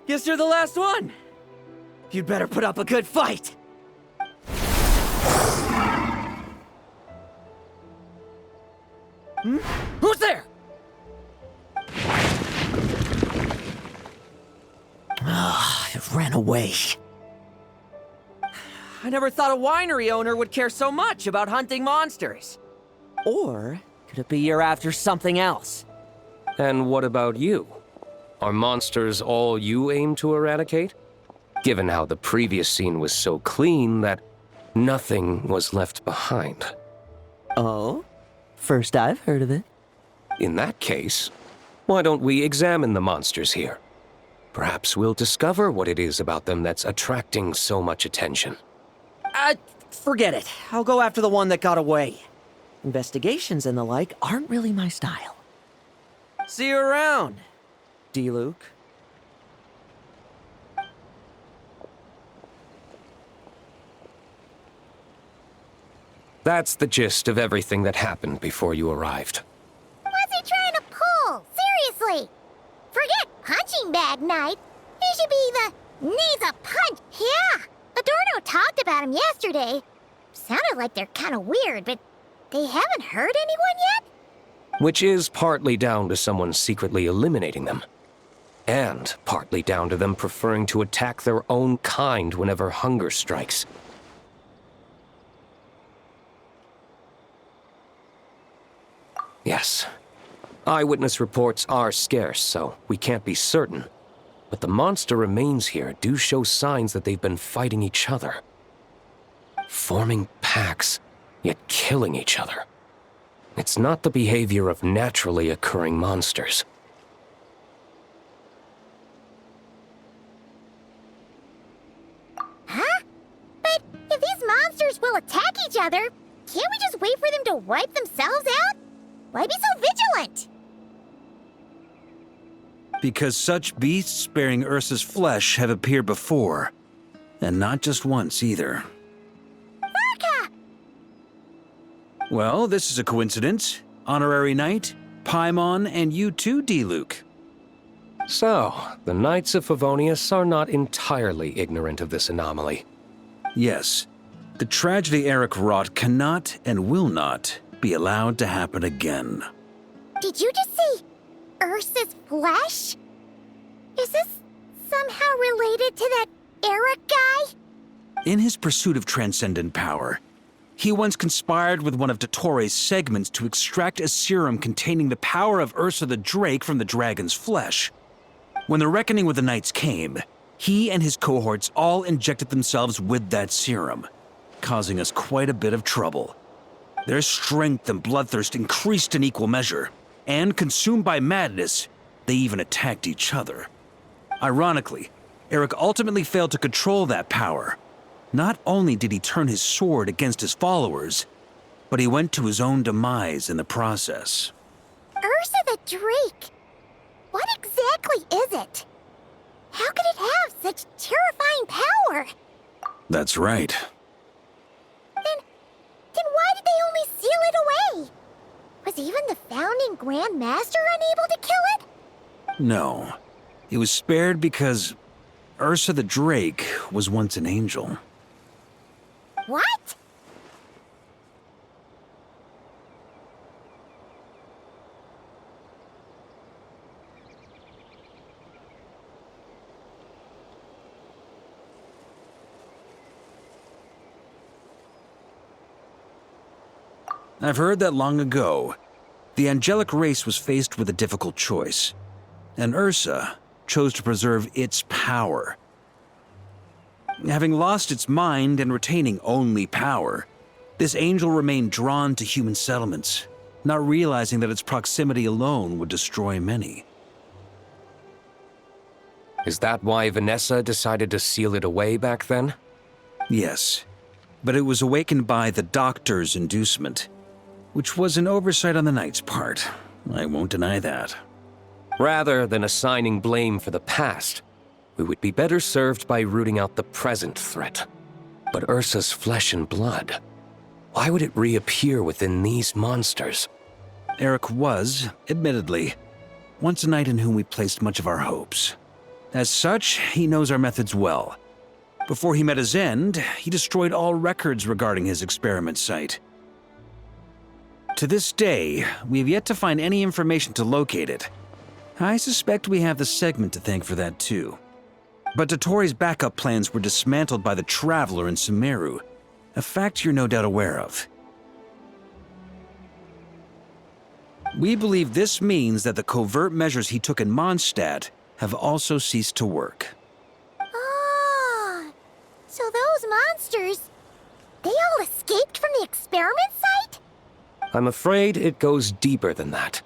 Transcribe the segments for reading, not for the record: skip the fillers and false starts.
Guess you're the last one. You'd better put up a good fight. Who's there? It ran away. I never thought a winery owner would care so much about hunting monsters. Or could it be you're after something else? And what about you? Are monsters all you aim to eradicate? Given how the previous scene was so clean that nothing was left behind. Oh? First I've heard of it. In that case, why don't we examine the monsters here? Perhaps we'll discover what it is about them that's attracting so much attention. Forget it. I'll go after the one that got away. Investigations and the like aren't really my style. See you around, D-Luke. That's the gist of everything that happened before you arrived. What's he trying to pull? Seriously! Forget punching bag night. He should be the needs a punch. Yeah, Adorno talked about him yesterday. Sounded like they're kind of weird, but they haven't hurt anyone yet? Which is partly down to someone secretly eliminating them. And partly down to them preferring to attack their own kind whenever hunger strikes. Yes. Eyewitness reports are scarce, so we can't be certain. But the monster remains here do show signs that they've been fighting each other. Forming packs, yet killing each other. It's not the behavior of naturally occurring monsters. Huh? But if these monsters will attack each other, can't we just wait for them to wipe themselves out? Why be so vigilant? Because such beasts bearing Ursa's flesh have appeared before. And not just once, either. Urka! Well, this is a coincidence. Honorary Knight, Paimon, and you too, D-Luke. So, the Knights of Favonius are not entirely ignorant of this anomaly. Yes. The tragedy Eric wrought cannot and will not be allowed to happen again. Did you just say Ursa's flesh? Is this somehow related to that Eric guy? In his pursuit of transcendent power, he once conspired with one of Dottores' segments to extract a serum containing the power of Ursa the Drake from the dragon's flesh. When the reckoning with the Knights came, he and his cohorts all injected themselves with that serum, causing us quite a bit of trouble. Their strength and bloodthirst increased in equal measure, and consumed by madness, they even attacked each other. Ironically, Eric ultimately failed to control that power. Not only did he turn his sword against his followers, but he went to his own demise in the process. Ursa the Drake? What exactly is it? How could it have such terrifying power? That's right. Then why did they only seal it away? Was even the founding Grand Master unable to kill it? No. It was spared because Ursa the Drake was once an angel. What? I've heard that long ago, the angelic race was faced with a difficult choice, and Ursa chose to preserve its power. Having lost its mind and retaining only power, this angel remained drawn to human settlements, not realizing that its proximity alone would destroy many. Is that why Vanessa decided to seal it away back then? Yes, but it was awakened by the doctor's inducement, which was an oversight on the Knight's part. I won't deny that. Rather than assigning blame for the past, we would be better served by rooting out the present threat. But Ursa's flesh and blood, why would it reappear within these monsters? Eric was, admittedly, once a knight in whom we placed much of our hopes. As such, he knows our methods well. Before he met his end, he destroyed all records regarding his experiment site. To this day, we have yet to find any information to locate it. I suspect we have the segment to thank for that too. But Dottoro's backup plans were dismantled by the Traveler in Sumeru, a fact you're no doubt aware of. We believe this means that the covert measures he took in Mondstadt have also ceased to work. Ah, so those monsters, they all escaped from the experiment site? I'm afraid it goes deeper than that.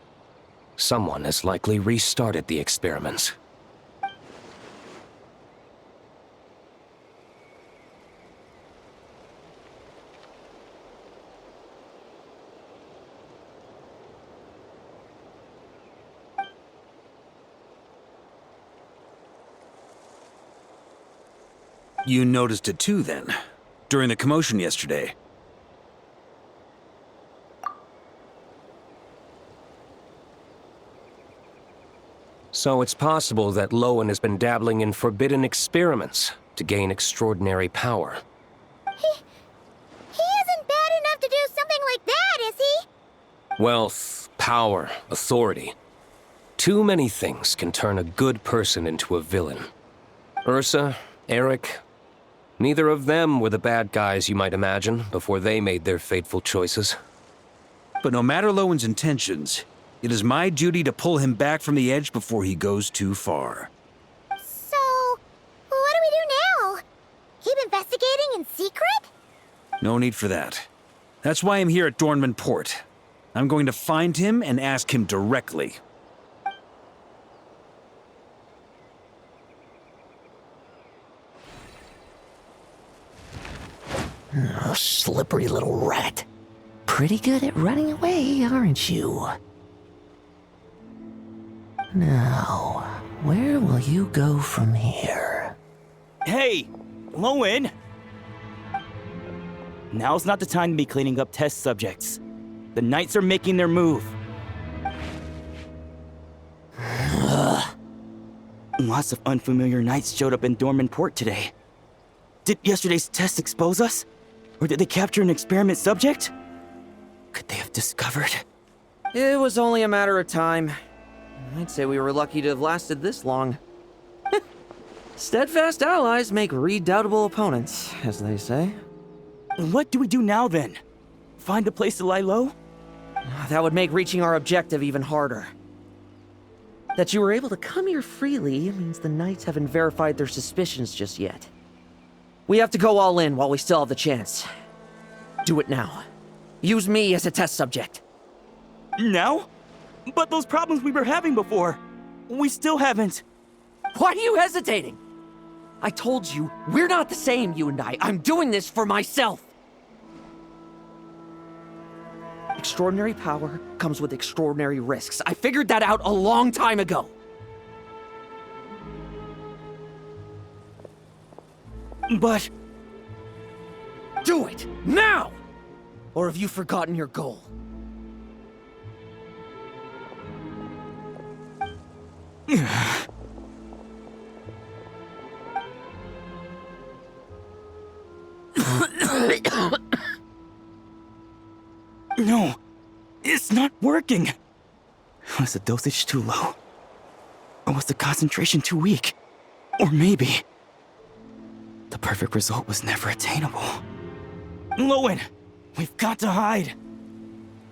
Someone has likely restarted the experiments. You noticed it too, then, during the commotion yesterday. So it's possible that Lohen has been dabbling in forbidden experiments to gain extraordinary power. He isn't bad enough to do something like that, is he? Wealth, power, authority. Too many things can turn a good person into a villain. Ursa, Eric, neither of them were the bad guys you might imagine before they made their fateful choices. But no matter Lowen's intentions, it is my duty to pull him back from the edge before he goes too far. So, what do we do now? Keep investigating in secret? No need for that. That's why I'm here at Dornman Port. I'm going to find him and ask him directly. Oh, slippery little rat. Pretty good at running away, aren't you? Now, where will you go from here? Hey, Lohen! Now's not the time to be cleaning up test subjects. The Knights are making their move. Lots of unfamiliar Knights showed up in Dorman Port today. Did yesterday's test expose us? Or did they capture an experiment subject? Could they have discovered? It was only a matter of time. I'd say we were lucky to have lasted this long. Steadfast allies make redoubtable opponents, as they say. What do we do now then? Find a place to lie low? That would make reaching our objective even harder. That you were able to come here freely means the Knights haven't verified their suspicions just yet. We have to go all in while we still have the chance. Do it now. Use me as a test subject. Now? But those problems we were having before, we still haven't. Why are you hesitating? I told you, we're not the same, you and I. I'm doing this for myself. Extraordinary power comes with extraordinary risks. I figured that out a long time ago. But... Do it, now! Or have you forgotten your goal? No, it's not working. Was the dosage too low? Or was the concentration too weak? Or maybe the perfect result was never attainable. Lohen, we've got to hide.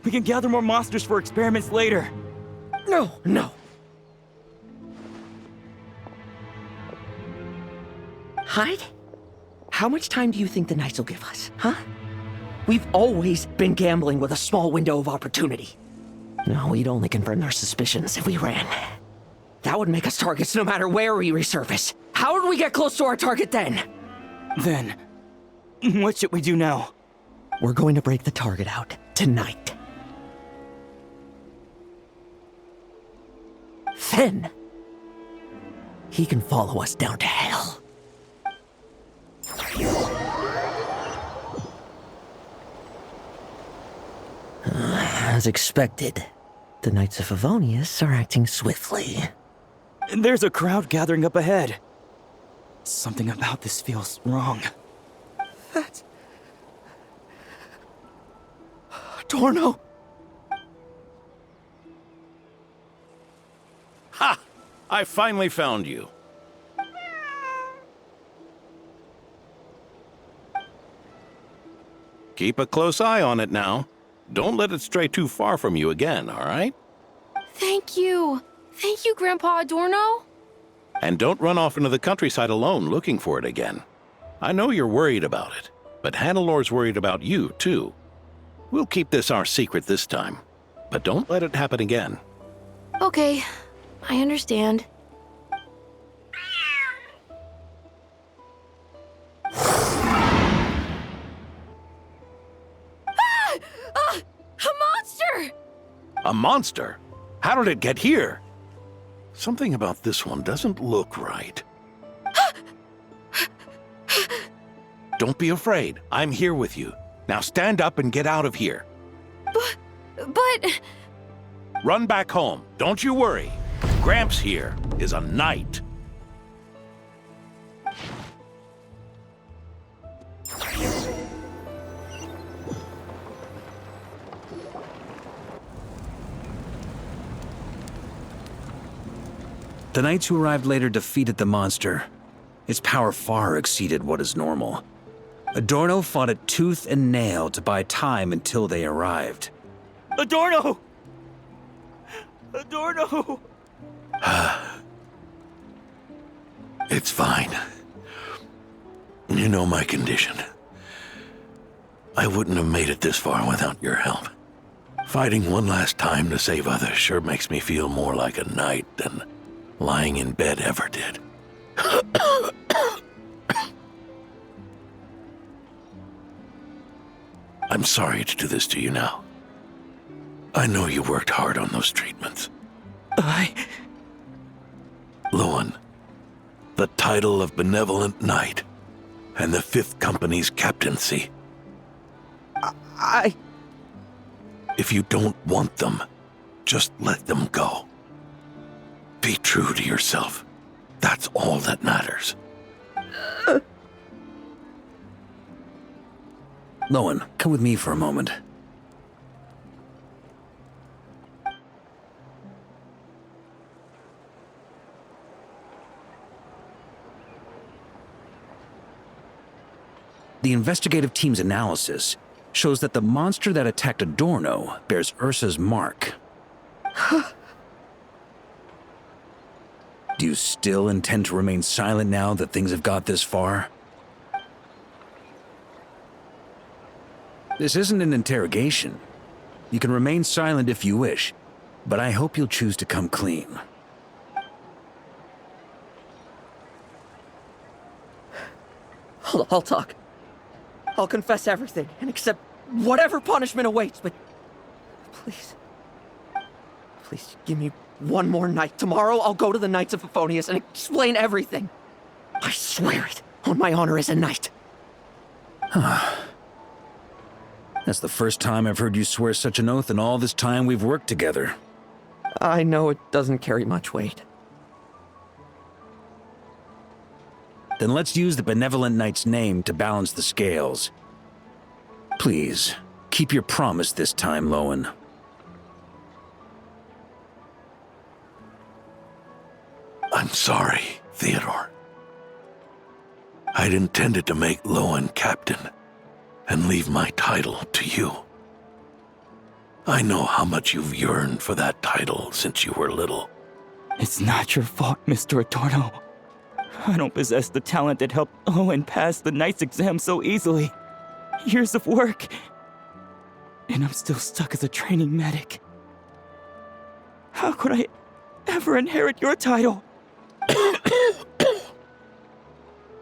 We can gather more monsters for experiments later. No, no. Hide? How much time do you think the Knights will give us, huh? We've always been gambling with a small window of opportunity. No, we'd only confirm their suspicions if we ran. That would make us targets no matter where we resurface. How would we get close to our target then? Then, what should we do now? We're going to break the target out tonight. Then, he can follow us down to hell. As expected, the Knights of Favonius are acting swiftly. There's a crowd gathering up ahead. Something about this feels wrong. That's... Dorno! Ha! I finally found you. Keep a close eye on it now. Don't let it stray too far from you again, all right? Thank you. Thank you, Grandpa Adorno. And don't run off into the countryside alone looking for it again. I know you're worried about it, but Hannelor's worried about you, too. We'll keep this our secret this time, but don't let it happen again. Okay, I understand. A monster! A monster? How did it get here? Something about this one doesn't look right. Don't be afraid. I'm here with you. Now stand up and get out of here. But... Run back home. Don't you worry. Gramps here is a knight. The knights who arrived later defeated the monster. Its power far exceeded what is normal. Adorno fought it tooth and nail to buy time until they arrived. Adorno! Adorno! It's fine. You know my condition. I wouldn't have made it this far without your help. Fighting one last time to save others sure makes me feel more like a knight than lying in bed ever did. I'm sorry to do this to you now. I know you worked hard on those treatments. Lohen, the title of Benevolent Knight and the Fifth Company's captaincy. If you don't want them, just let them go. Be true to yourself. That's all that matters. Lohen, come with me for a moment. The investigative team's analysis shows that the monster that attacked Adorno bears Ursa's mark. Do you still intend to remain silent now that things have got this far? This isn't an interrogation. You can remain silent if you wish, but I hope you'll choose to come clean. I'll talk. I'll confess everything and accept whatever punishment awaits, but please, please give me one more night. Tomorrow I'll go to the Knights of Favonius and explain everything. I swear it, on my honor as a knight. That's the first time I've heard you swear such an oath in all this time we've worked together. I know it doesn't carry much weight. Then let's use the Benevolent Knight's name to balance the scales. Please, keep your promise this time, Lohen. I'm sorry, Theodore. I'd intended to make Lohen captain and leave my title to you. I know how much you've yearned for that title since you were little. It's not your fault, Mr. Adorno. I don't possess the talent that helped Owen pass the knight's exam so easily. Years of work. And I'm still stuck as a training medic. How could I ever inherit your title?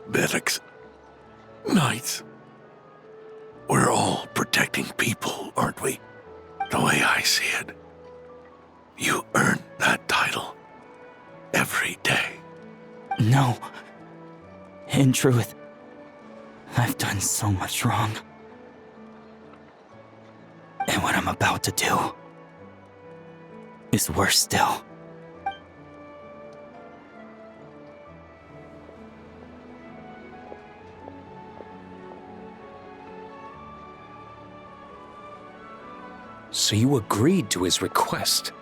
Medics, knights, we're all protecting people, aren't we? The way I see it, you earn that title every day. No. In truth, I've done so much wrong. And what I'm about to do is worse still. So you agreed to his request?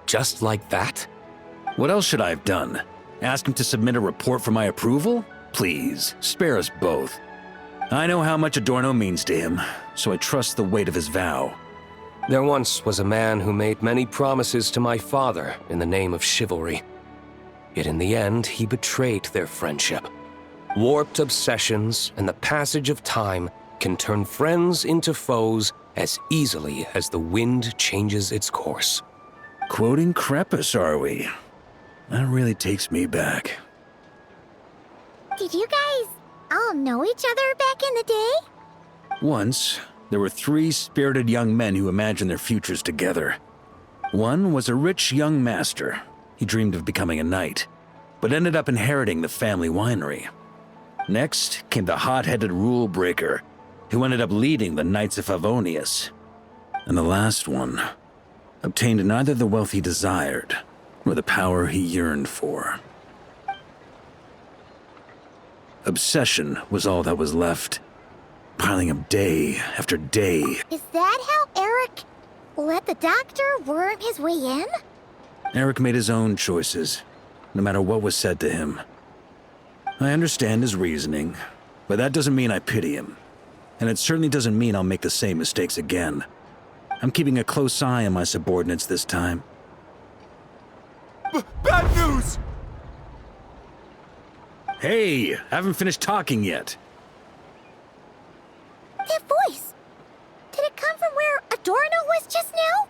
Just like that? What else should I have done? Ask him to submit a report for my approval? Please, spare us both. I know how much Adorno means to him, so I trust the weight of his vow. There once was a man who made many promises to my father in the name of chivalry. Yet in the end, he betrayed their friendship. Warped obsessions and the passage of time can turn friends into foes as easily as the wind changes its course. Quoting Crepus, are we? That really takes me back. Did you guys all know each other back in the day? Once, there were 3 spirited young men who imagined their futures together. One was a rich young master. He dreamed of becoming a knight, but ended up inheriting the family winery. Next came the hot-headed rule breaker, who ended up leading the Knights of Favonius. And the last one obtained neither the wealth he desired, nor the power he yearned for. Obsession was all that was left, piling up day after day. Is that how Eric let the doctor worm his way in? Eric made his own choices, no matter what was said to him. I understand his reasoning, but that doesn't mean I pity him. And it certainly doesn't mean I'll make the same mistakes again. I'm keeping a close eye on my subordinates this time. Bad news! Hey, haven't finished talking yet. That voice! Did it come from where Adorno was just now?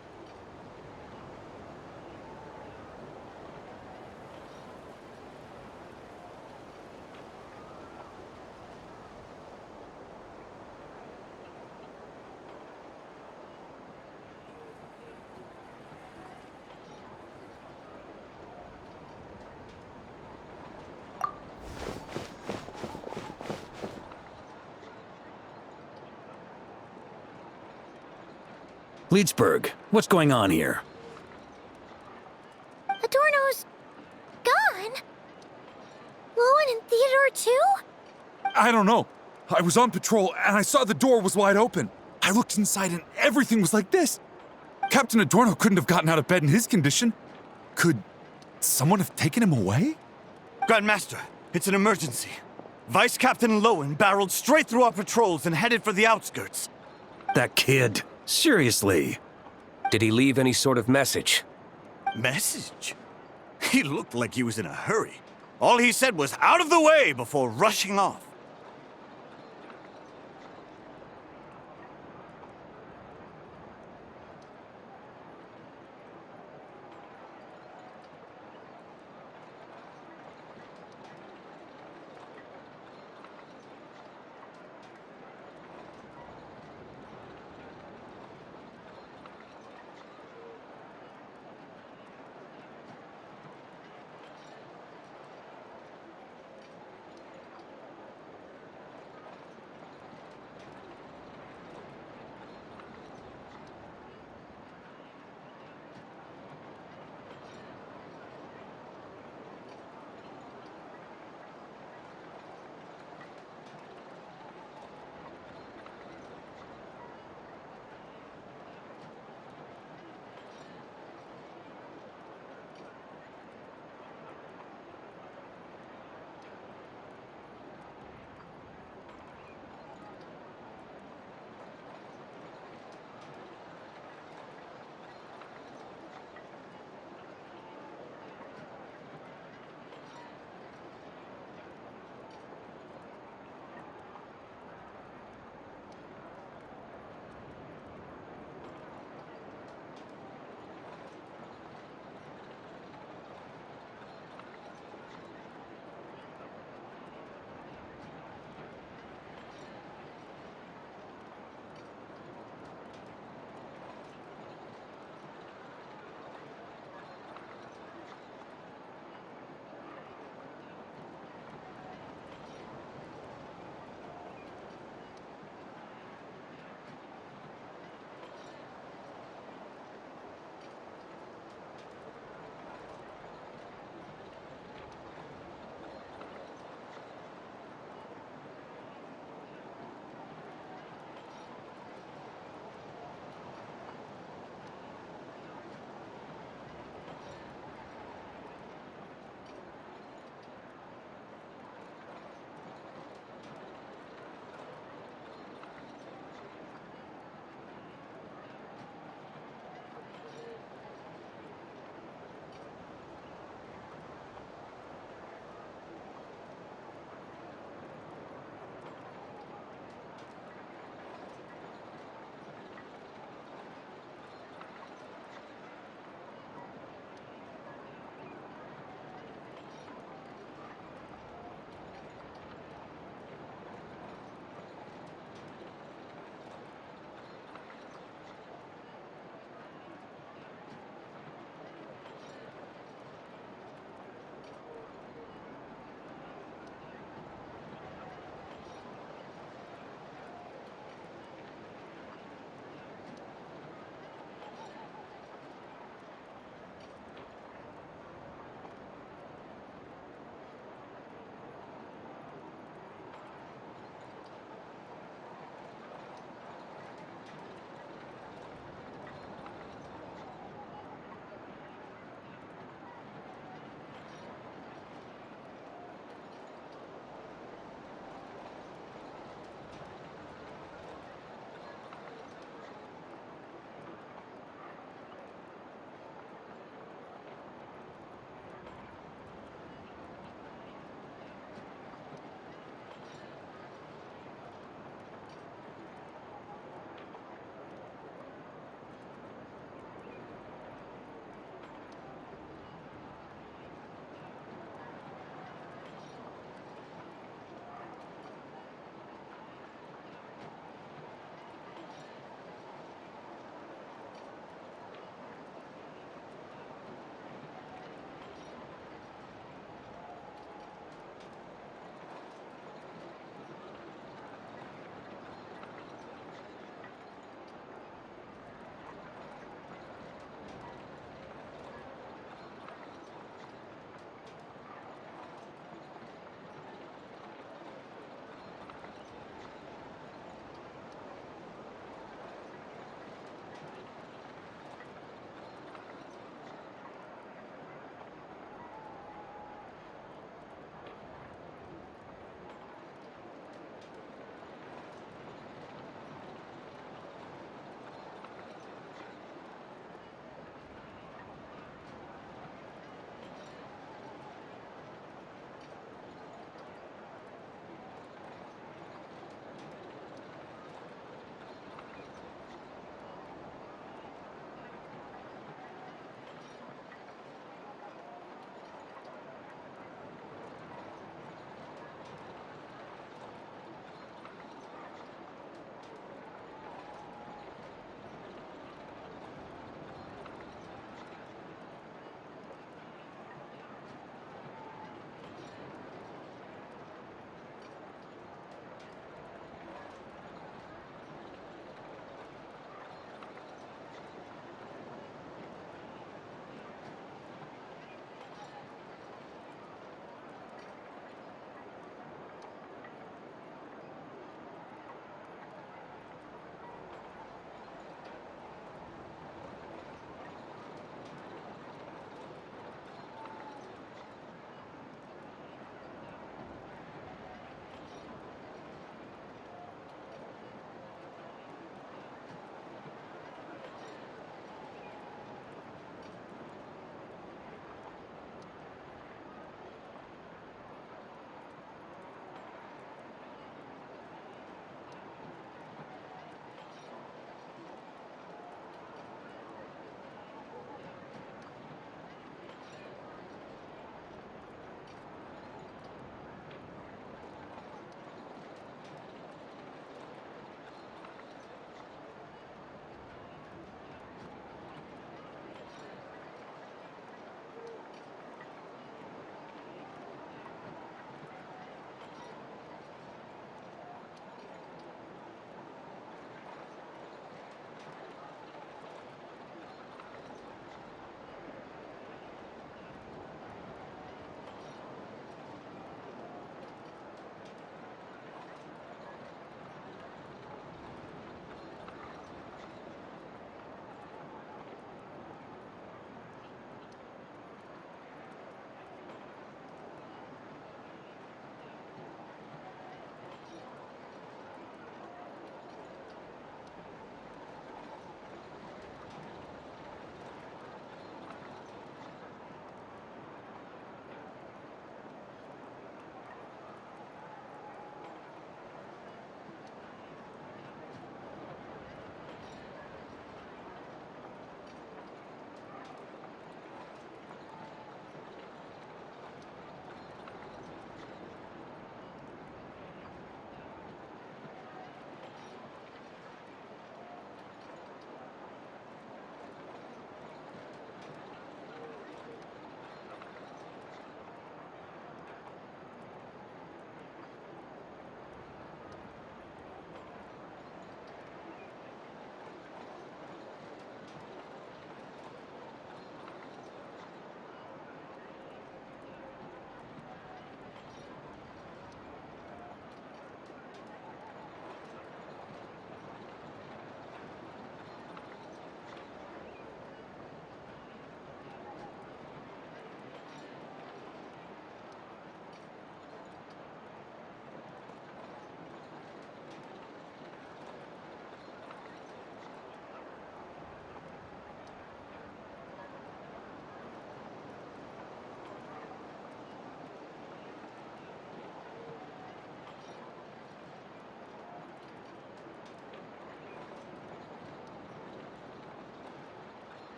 Leedsburg, what's going on here? Adorno's gone? Lohen and Theodore too? I don't know. I was on patrol and I saw the door was wide open. I looked inside and everything was like this. Captain Adorno couldn't have gotten out of bed in his condition. Could someone have taken him away? Grandmaster, it's an emergency. Vice Captain Lohen barreled straight through our patrols and headed for the outskirts. That kid. Seriously. Did he leave any sort of message? Message? He looked like he was in a hurry. All he said was out of the way before rushing off.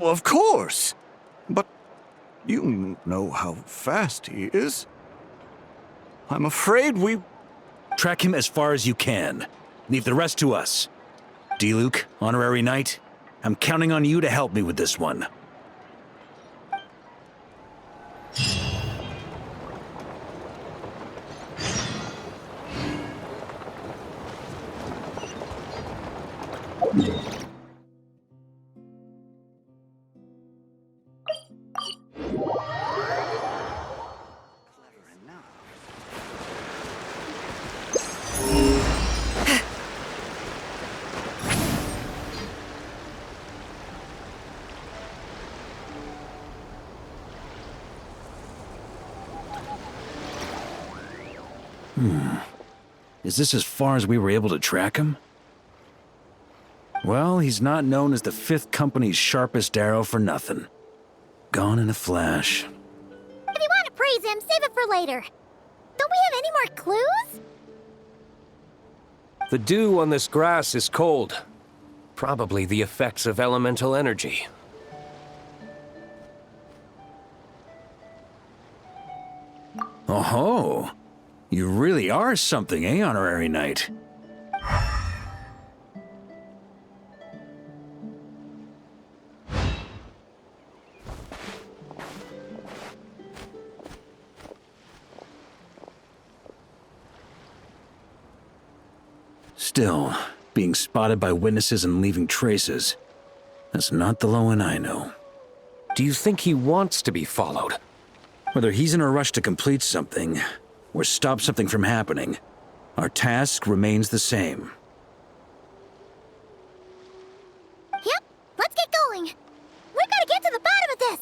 Well, of course. But you know how fast he is. I'm afraid we... Track him as far as you can. Leave the rest to us. D-Luke, Honorary Knight, I'm counting on you to help me with this one. Is this as far as we were able to track him? Well, he's not known as the 5th Company's sharpest arrow for nothing. Gone in a flash. If you want to praise him, save it for later. Don't we have any more clues? The dew on this grass is cold. Probably the effects of elemental energy. Oh-ho! You really are something, eh, Honorary Knight? Still, being spotted by witnesses and leaving traces, that's not the Lohen I know. Do you think he wants to be followed? Whether he's in a rush to complete something, or stop something from happening, our task remains the same. Yep, let's get going. We've got to get to the bottom of this.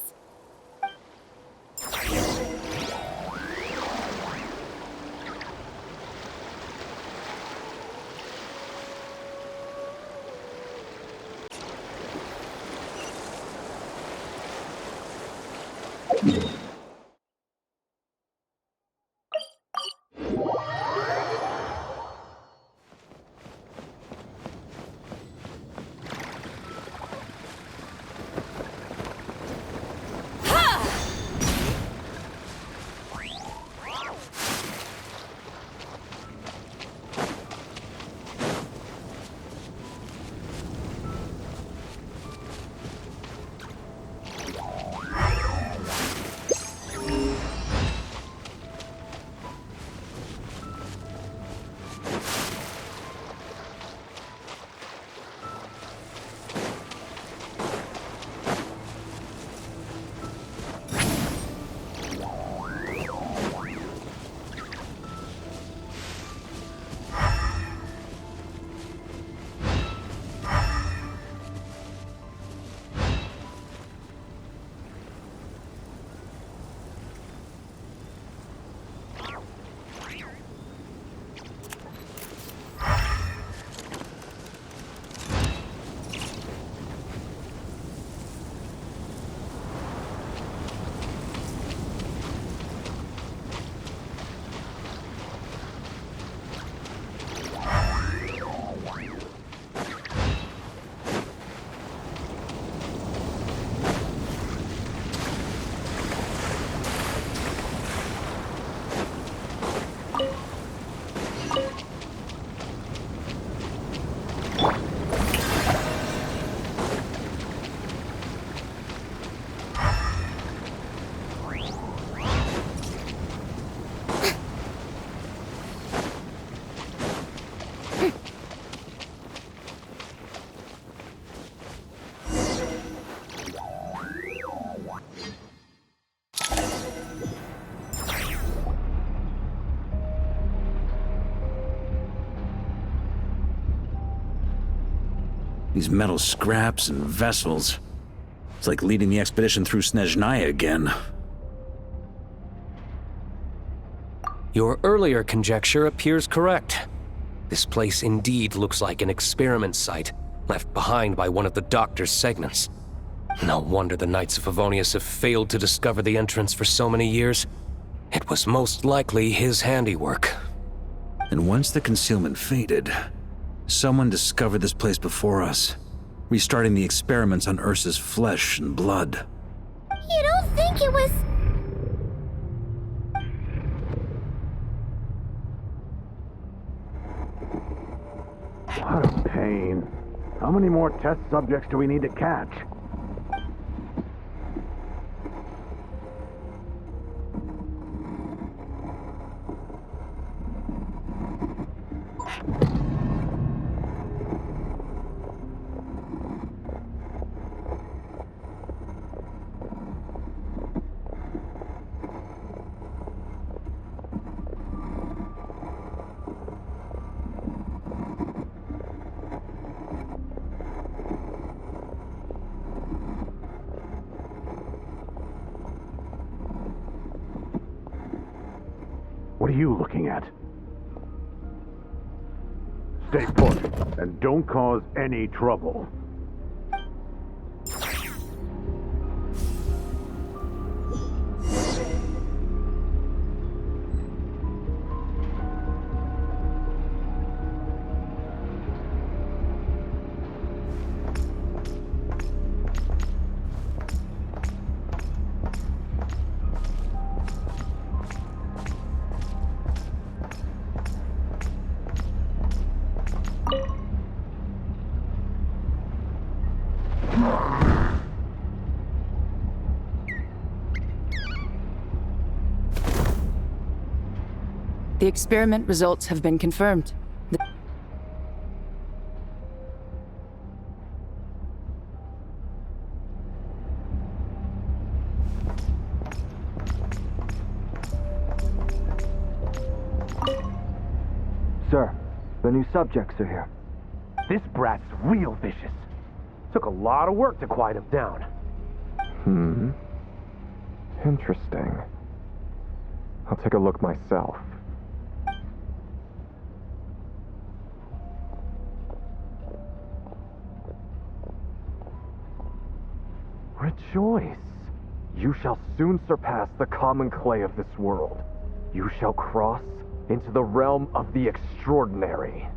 These metal scraps and vessels. It's like leading the expedition through Snezhnaya again. Your earlier conjecture appears correct. This place indeed looks like an experiment site, left behind by one of the Doctor's segments. No wonder the Knights of Favonius have failed to discover the entrance for so many years. It was most likely his handiwork. And once the concealment faded, someone discovered this place before us. restarting the experiments on Ursa's flesh and blood. You don't think it was... What a pain. How many more test subjects do we need to catch? What are you looking at? Stay put, and don't cause any trouble. The experiment results have been confirmed. Sir, the new subjects are here. This brat's real vicious. Took a lot of work to quiet him down. Interesting. I'll take a look myself. Rejoice! You shall soon surpass the common clay of this world. You shall cross into the realm of the extraordinary.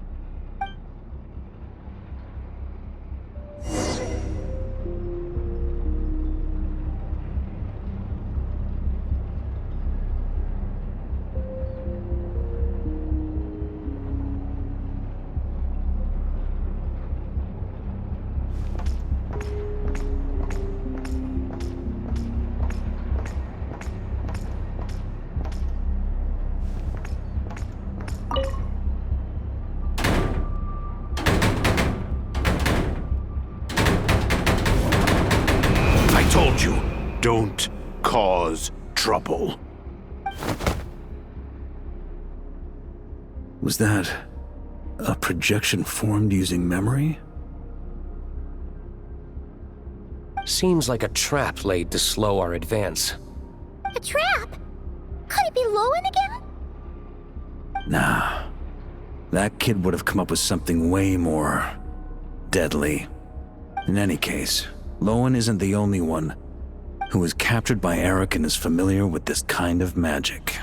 I told you, don't cause trouble. Was that a projection formed using memory? Seems like a trap laid to slow our advance. A trap? Could it be Lohen again? Nah. That kid would have come up with something way more deadly. In any case, Lohen isn't the only one who was captured by Eric and is familiar with this kind of magic.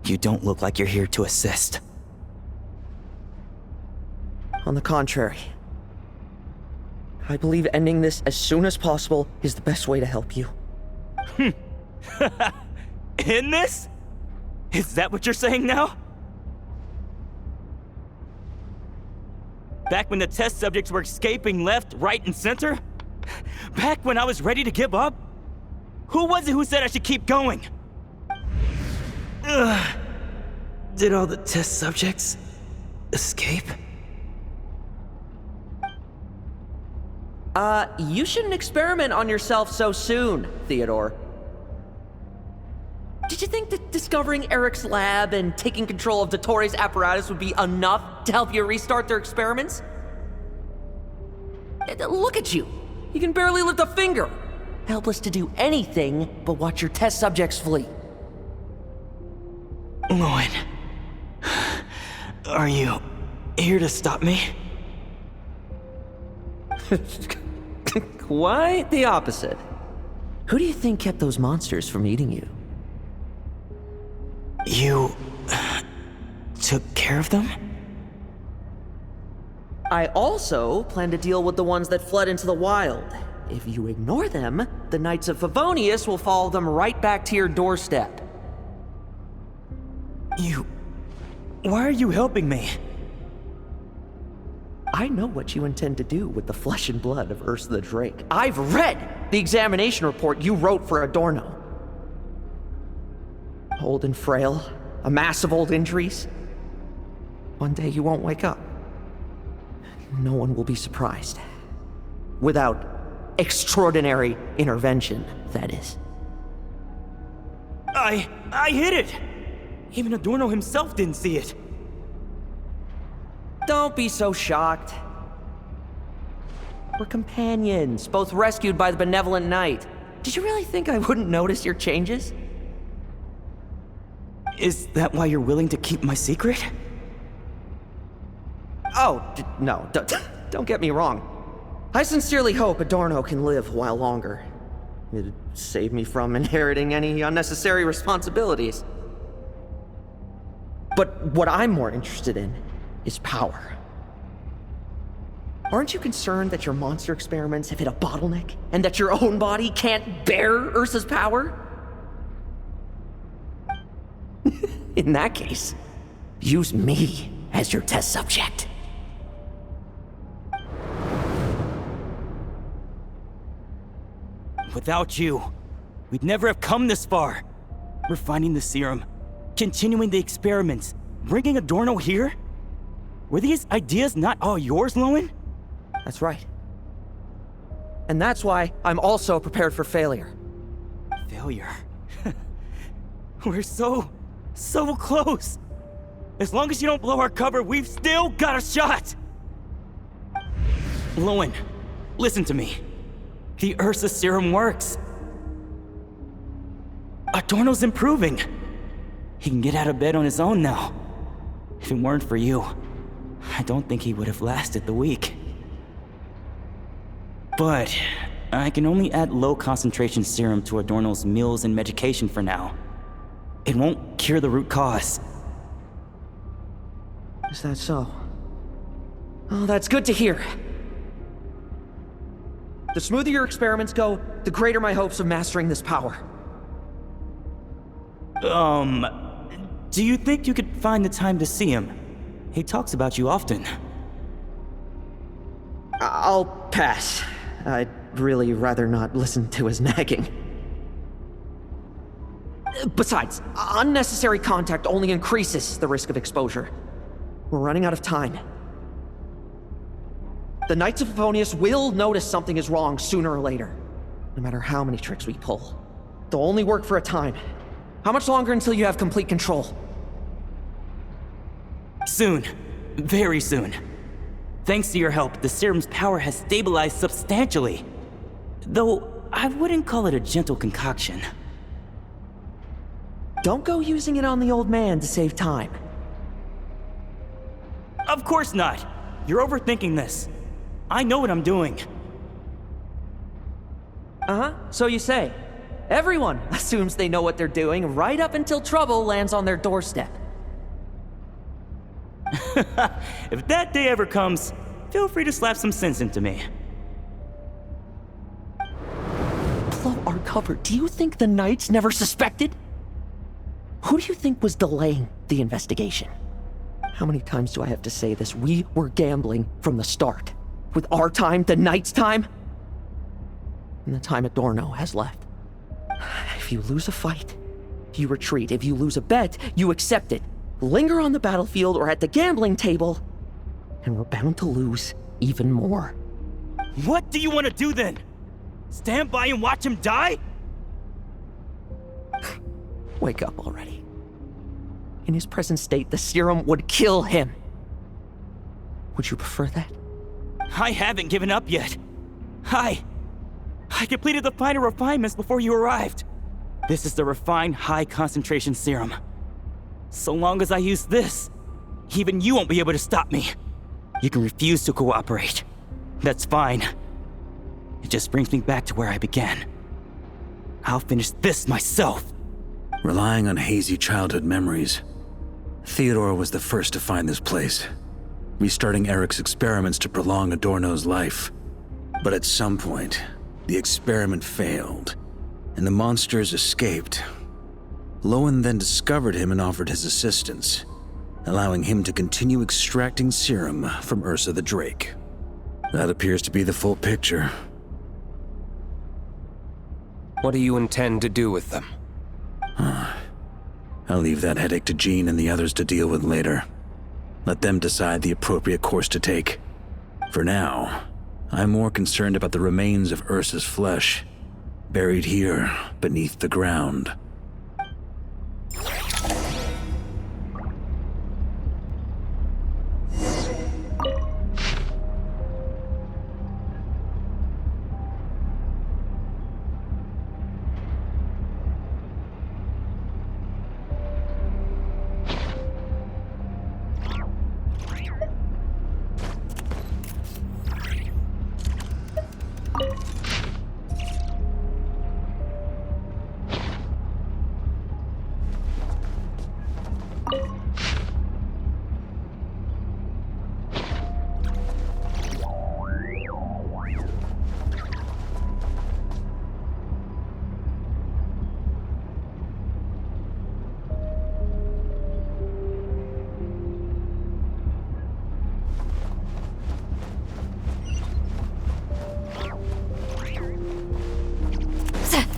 You don't look like you're here to assist. On the contrary, I believe ending this as soon as possible is the best way to help you. In this? Is that what you're saying now? Back when the test subjects were escaping left, right, and center? Back when I was ready to give up? Who was it who said I should keep going? Did all the test subjects escape? You shouldn't experiment on yourself so soon, Theodore. Did you think that discovering Eric's lab and taking control of Dottores' apparatus would be enough to help you restart their experiments? Look at you. You can barely lift a finger. Helpless to do anything but watch your test subjects flee. Lohen, are you here to stop me? Quite the opposite. Who do you think kept those monsters from eating you? You took care of them? I also plan to deal with the ones that fled into the wild. If you ignore them, the Knights of Favonius will follow them right back to your doorstep. Why are you helping me? I know what you intend to do with the flesh and blood of Ursa the Drake. I've read the examination report you wrote for Adorno. Old and frail, a mass of old injuries. One day you won't wake up. No one will be surprised. Without extraordinary intervention, that is. I hit it! Even Adorno himself didn't see it. Don't be so shocked. We're companions, both rescued by the benevolent knight. Did you really think I wouldn't notice your changes? Is that why you're willing to keep my secret? Oh, no, don't get me wrong. I sincerely hope Adorno can live a while longer. It'd save me from inheriting any unnecessary responsibilities. But what I'm more interested in is power. Aren't you concerned that your monster experiments have hit a bottleneck, and that your own body can't bear Ursa's power? In that case, use me as your test subject. Without you, we'd never have come this far. Refining the serum, continuing the experiments, bringing Adorno here? Were these ideas not all yours, Lohen? That's right. And that's why I'm also prepared for failure. Failure? We're so close. As long as you don't blow our cover, we've still got a shot! Lohen, listen to me. The Ursa serum works. Adorno's improving. He can get out of bed on his own now. If it weren't for you, I don't think he would have lasted the week. But I can only add low concentration serum to Adorno's meals and medication for now. It won't cure the root cause. Is that so? Oh, that's good to hear. The smoother your experiments go, the greater my hopes of mastering this power. Do you think you could find the time to see him? He talks about you often. I'll pass. I'd really rather not listen to his nagging. Besides, unnecessary contact only increases the risk of exposure. We're running out of time. The Knights of Favonius will notice something is wrong sooner or later, no matter how many tricks we pull. They'll only work for a time. How much longer until you have complete control? Soon. Very soon. Thanks to your help, the serum's power has stabilized substantially. Though, I wouldn't call it a gentle concoction. Don't go using it on the old man to save time. Of course not! You're overthinking this. I know what I'm doing. Uh-huh, so you say. Everyone assumes they know what they're doing right up until trouble lands on their doorstep. If that day ever comes, feel free to slap some sense into me. Blow our cover. Do you think the Knights never suspected? Who do you think was delaying the investigation? How many times do I have to say this? We were gambling from the start. With our time, the Knights' time, and the time Adorno has left. If you lose a fight, you retreat. If you lose a bet, you accept it. Linger on the battlefield or at the gambling table, and we're bound to lose even more. What do you want to do then? Stand by and watch him die? Wake up already. In his present state, the serum would kill him. Would you prefer that? I haven't given up yet. I completed the final refinements before you arrived. This is the refined high-concentration serum. So long as I use this, even you won't be able to stop me. You can refuse to cooperate. That's fine. It just brings me back to where I began. I'll finish this myself. Relying on hazy childhood memories, Theodore was the first to find this place, restarting Eric's experiments to prolong Adorno's life. But at some point, the experiment failed, and the monsters escaped. Lohen then discovered him and offered his assistance, allowing him to continue extracting serum from Ursa the Drake. That appears to be the full picture. What do you intend to do with them? I'll leave that headache to Jean and the others to deal with later. Let them decide the appropriate course to take. For now, I'm more concerned about the remains of Ursa's flesh, buried here beneath the ground.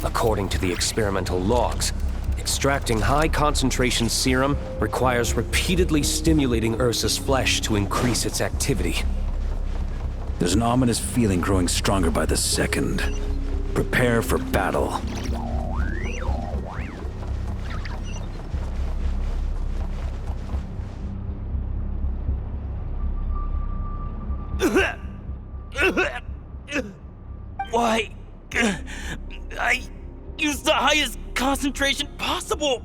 According to the experimental logs, extracting high-concentration serum requires repeatedly stimulating Ursa's flesh to increase its activity. There's an ominous feeling growing stronger by the second. Prepare for battle. Why? I used the highest concentration possible!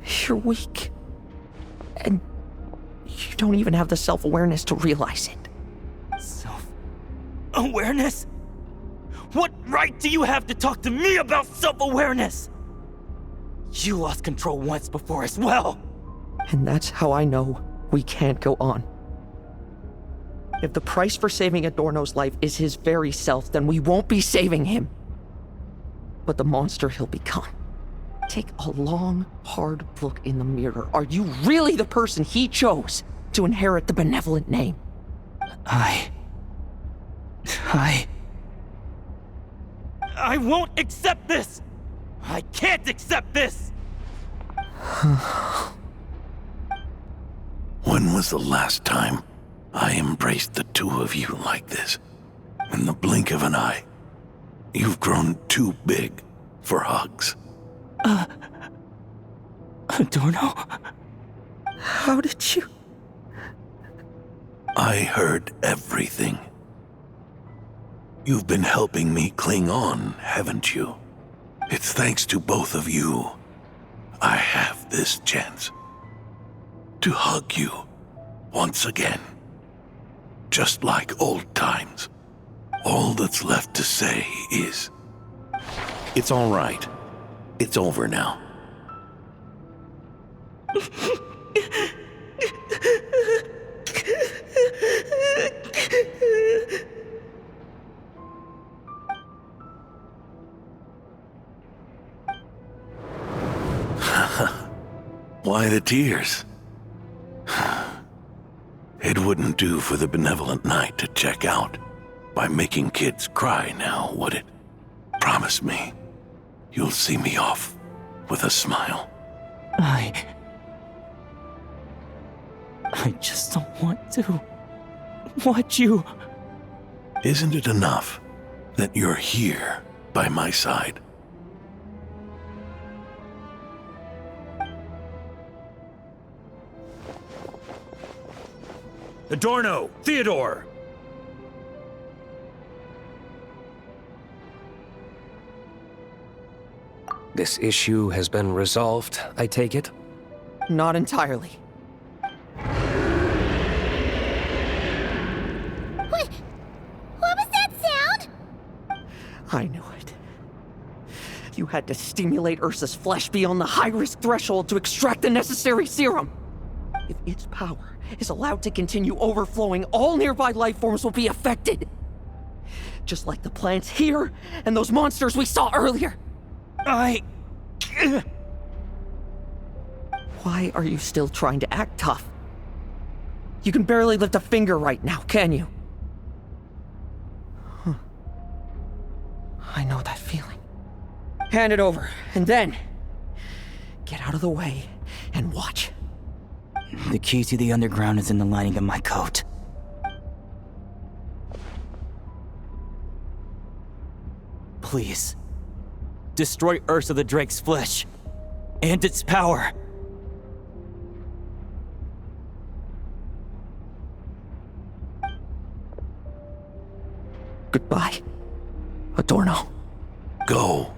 You're weak. And you don't even have the self-awareness to realize it. Self-awareness? What right do you have to talk to me about self-awareness? You lost control once before as well. And that's how I know we can't go on. If the price for saving Adorno's life is his very self, then we won't be saving him, but the monster he'll become. Take a long, hard look in the mirror. Are you really the person he chose to inherit the benevolent name? I won't accept this! I can't accept this! When was the last time I embraced the two of you like this? In the blink of an eye. You've grown too big for hugs. Adorno? How did you? I heard everything. You've been helping me cling on, haven't you? It's thanks to both of you I have this chance to hug you once again. Just like old times. All that's left to say is, it's all right. It's over now. Why the tears? It wouldn't do for the benevolent knight to check out by making kids cry now, would it? Promise me, you'll see me off with a smile. I just don't want to watch you. Isn't it enough that you're here by my side? Adorno! Theodore! This issue has been resolved, I take it? Not entirely. What was that sound? I knew it. You had to stimulate Ursa's flesh beyond the high-risk threshold to extract the necessary serum. If its power is allowed to continue overflowing, all nearby life forms will be affected. Just like the plants here and those monsters we saw earlier. Why are you still trying to act tough? You can barely lift a finger right now, can you? I know that feeling. Hand it over, and then get out of the way and watch. The key to the underground is in the lining of my coat. Please, destroy Ursa the Drake's flesh and its power. Goodbye, Adorno. Go.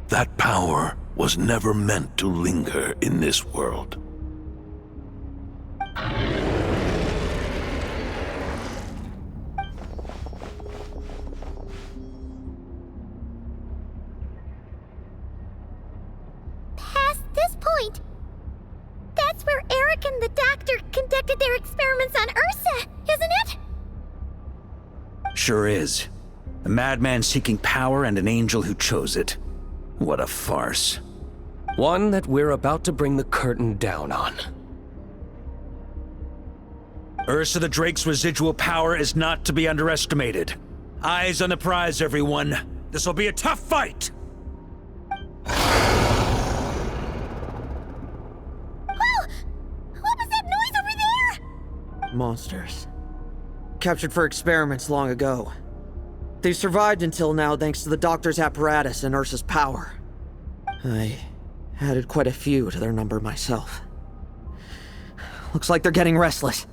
That power was never meant to linger in this world. Past this point, that's where Eric and the doctor conducted their experiments on Ursa, isn't it? Sure is. A madman seeking power and an angel who chose it. What a farce. One that we're about to bring the curtain down on. Ursa the Drake's residual power is not to be underestimated. Eyes on the prize, everyone. This will be a tough fight! Oh! What was that noise over there? Monsters. Captured for experiments long ago. They survived until now thanks to the doctor's apparatus and Ursa's power. I added quite a few to their number myself. Looks like they're getting restless.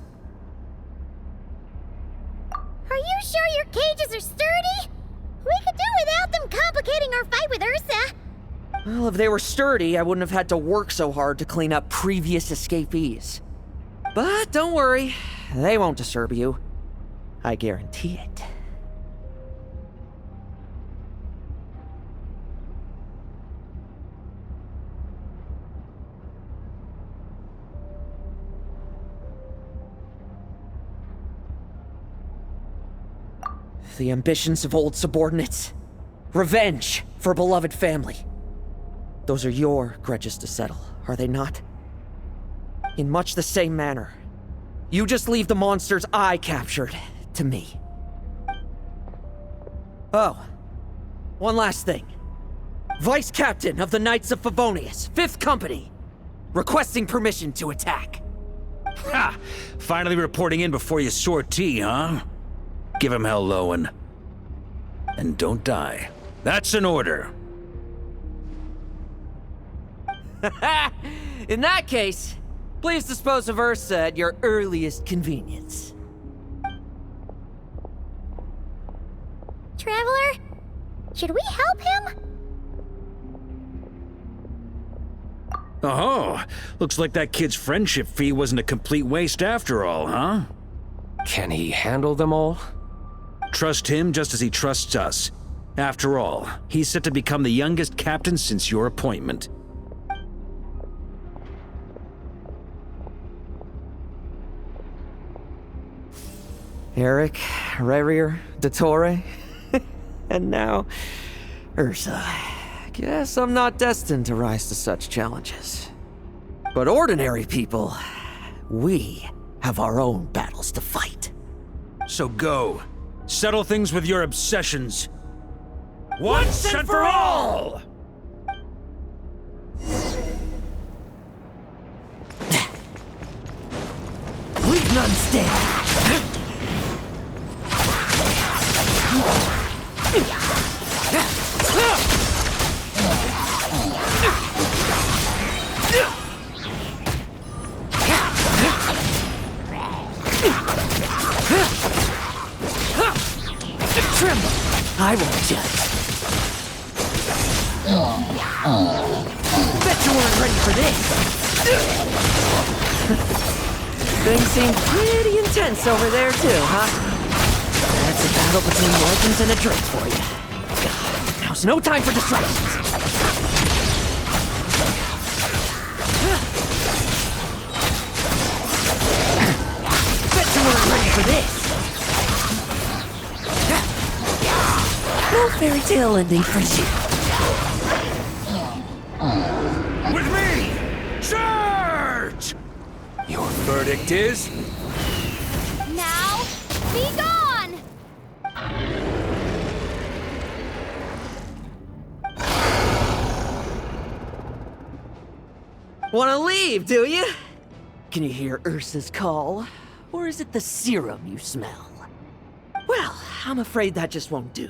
Are you sure your cages are sturdy? We could do without them complicating our fight with Ursa. Well, if they were sturdy, I wouldn't have had to work so hard to clean up previous escapees. But don't worry, they won't disturb you. I guarantee it. The ambitions of old subordinates. Revenge for beloved family. Those are your grudges to settle, are they not? In much the same manner, you just leave the monsters I captured to me. Oh, one last thing. Vice Captain of the Knights of Favonius, 5th Company, requesting permission to attack. Ha! Finally reporting in before you sortie, huh? Give him hell, Lohen. And don't die. That's an order. In that case, please dispose of Ursa at your earliest convenience. Traveler, should we help him? Oh, looks like that kid's friendship fee wasn't a complete waste after all, huh? Can he handle them all? Trust him just as he trusts us. After all, he's set to become the youngest captain since your appointment. Eric, Rerir, Dottore, and now Ursa. Guess I'm not destined to rise to such challenges. But ordinary people, we have our own battles to fight. So go. Settle things with your obsessions. Once and for all! Leave none stand. Tremble. I won't judge. Bet you weren't ready for this. Things seem pretty intense over there too, huh? That's a battle between legends and a drink for you. focus, no time for distractions. Bet you weren't ready for this. No fairy tale ending for you. With me! Charge! Your verdict is? Now, be gone! Wanna leave, do you? Can you hear Ursa's call? Or is it the serum you smell? Well, I'm afraid that just won't do.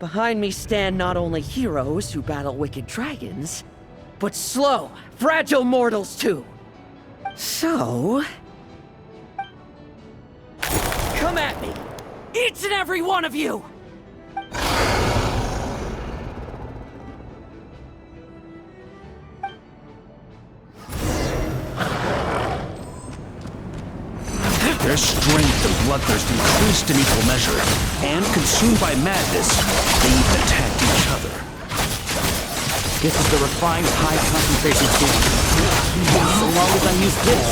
Behind me stand not only heroes who battle wicked dragons, but slow, fragile mortals too. So... come at me! Each and every one of you! Their strength and bloodthirst increased in equal measure, and consumed by madness, they even attacked each other. This is the refined high concentration form. So long as I use this.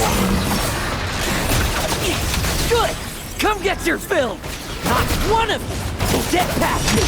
Good! Come get your fill! Not one of you will get past me!